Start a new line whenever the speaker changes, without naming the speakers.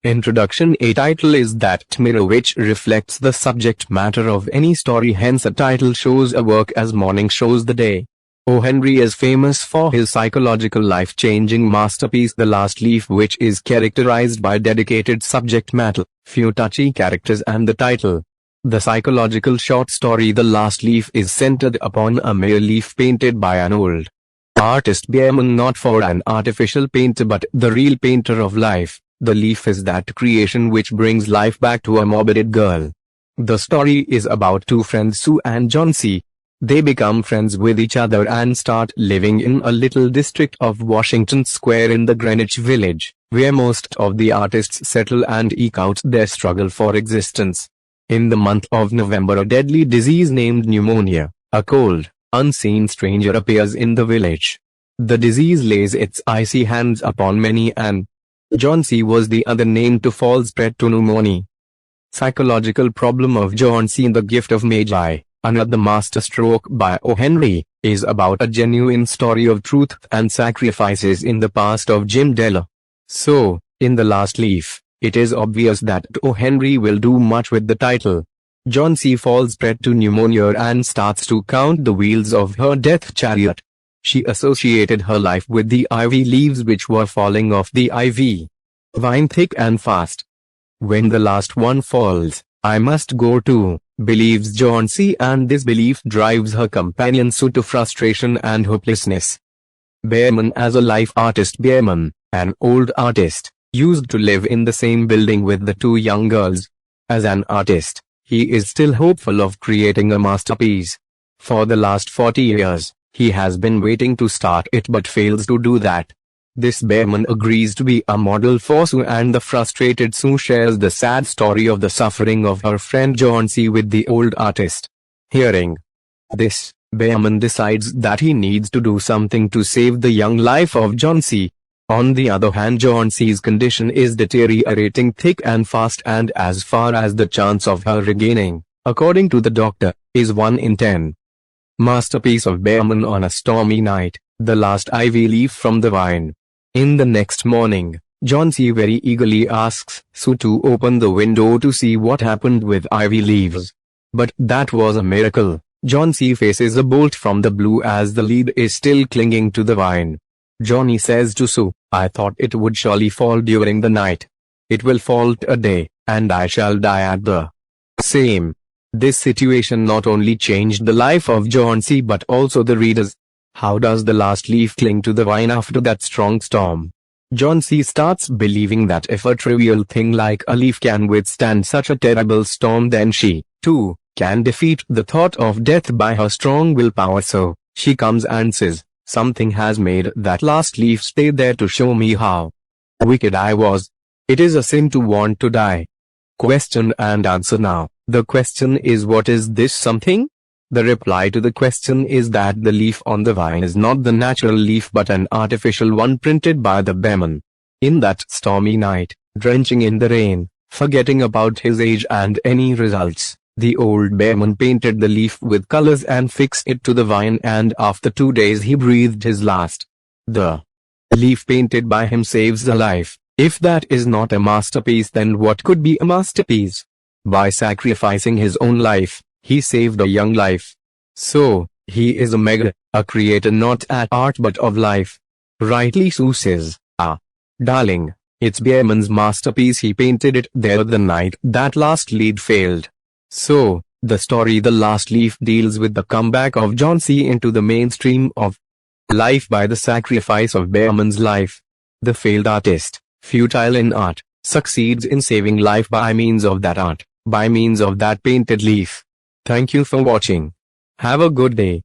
Introduction. A title is that mirror which reflects the subject matter of any story, hence a title shows a work as morning shows the day. O. Henry is famous for his psychological life-changing masterpiece The Last Leaf, which is characterized by dedicated subject matter, few touchy characters and the title. The psychological short story The Last Leaf is centered upon a mere leaf painted by an old artist Behrman, not for an artificial painter but the real painter of life. The leaf is that creation which brings life back to a morbid girl. The story is about two friends, Sue and Johnsy. They become friends with each other and start living in a little district of Washington Square in the Greenwich Village, where most of the artists settle and eke out their struggle for existence. In the month of November, a deadly disease named pneumonia, a cold, unseen stranger appears in the village. The disease lays its icy hands upon many, and Johnsy was the other name to fall spread to pneumonia. Psychological problem of Johnsy. The Gift of Magi, another masterstroke by O. Henry, is about a genuine story of truth and sacrifices in the past of Jim Deller. So, in The Last Leaf, it is obvious that O. Henry will do much with the title. Johnsy falls prey to pneumonia and starts to count the wheels of her death chariot. She associated her life with the ivy leaves which were falling off the ivy vine thick and fast. When the last one falls, I must go too, believes Johnsy, and this belief drives her companion Sue to frustration and hopelessness. Behrman. As a life artist, Behrman, an old artist, used to live in the same building with the two young girls. As an artist, he is still hopeful of creating a masterpiece. For the last 40 years, he has been waiting to start it but fails to do that. This Behrman agrees to be a model for Sue, and the frustrated Sue shares the sad story of the suffering of her friend Johnsy with the old artist. Hearing this, Behrman decides that he needs to do something to save the young life of Johnsy. On the other hand, Johnsy's condition is deteriorating thick and fast, and as far as the chance of her regaining, according to the doctor, is 1 in 10. Masterpiece of Behrman. On a stormy night, the last ivy leaf from the vine. In the next morning, Johnsy very eagerly asks Sue to open the window to see what happened with ivy leaves. But that was a miracle. Johnsy faces a bolt from the blue as the lead is still clinging to the vine. Johnny says to Sue, I thought it would surely fall during the night. It will fall today, and I shall die at the same. This situation not only changed the life of Johnsy but also the reader's. How does the last leaf cling to the vine after that strong storm? Johnsy starts believing that if a trivial thing like a leaf can withstand such a terrible storm, then she, too, can defeat the thought of death by her strong willpower. So, she comes and says, something has made that last leaf stay there to show me how wicked I was. It is a sin to want to die. Question and answer. Now, the question is, what is this something? The reply to the question is that the leaf on the vine is not the natural leaf but an artificial one printed by the Behrman. In that stormy night, drenching in the rain, forgetting about his age and any results, the old Behrman painted the leaf with colors and fixed it to the vine, and after 2 days he breathed his last. The leaf painted by him saves a life. If that is not a masterpiece, then what could be a masterpiece? By sacrificing his own life, he saved a young life. So, he is a creator not at art but of life. Rightly Sue says, darling, it's Behrman's masterpiece. He painted it there the night that last lead failed. So, the story The Last Leaf deals with the comeback of Johnsy into the mainstream of life by the sacrifice of Behrman's life. The failed artist, futile in art, succeeds in saving life by means of that art, by means of that painted leaf. Thank you for watching. Have a good day.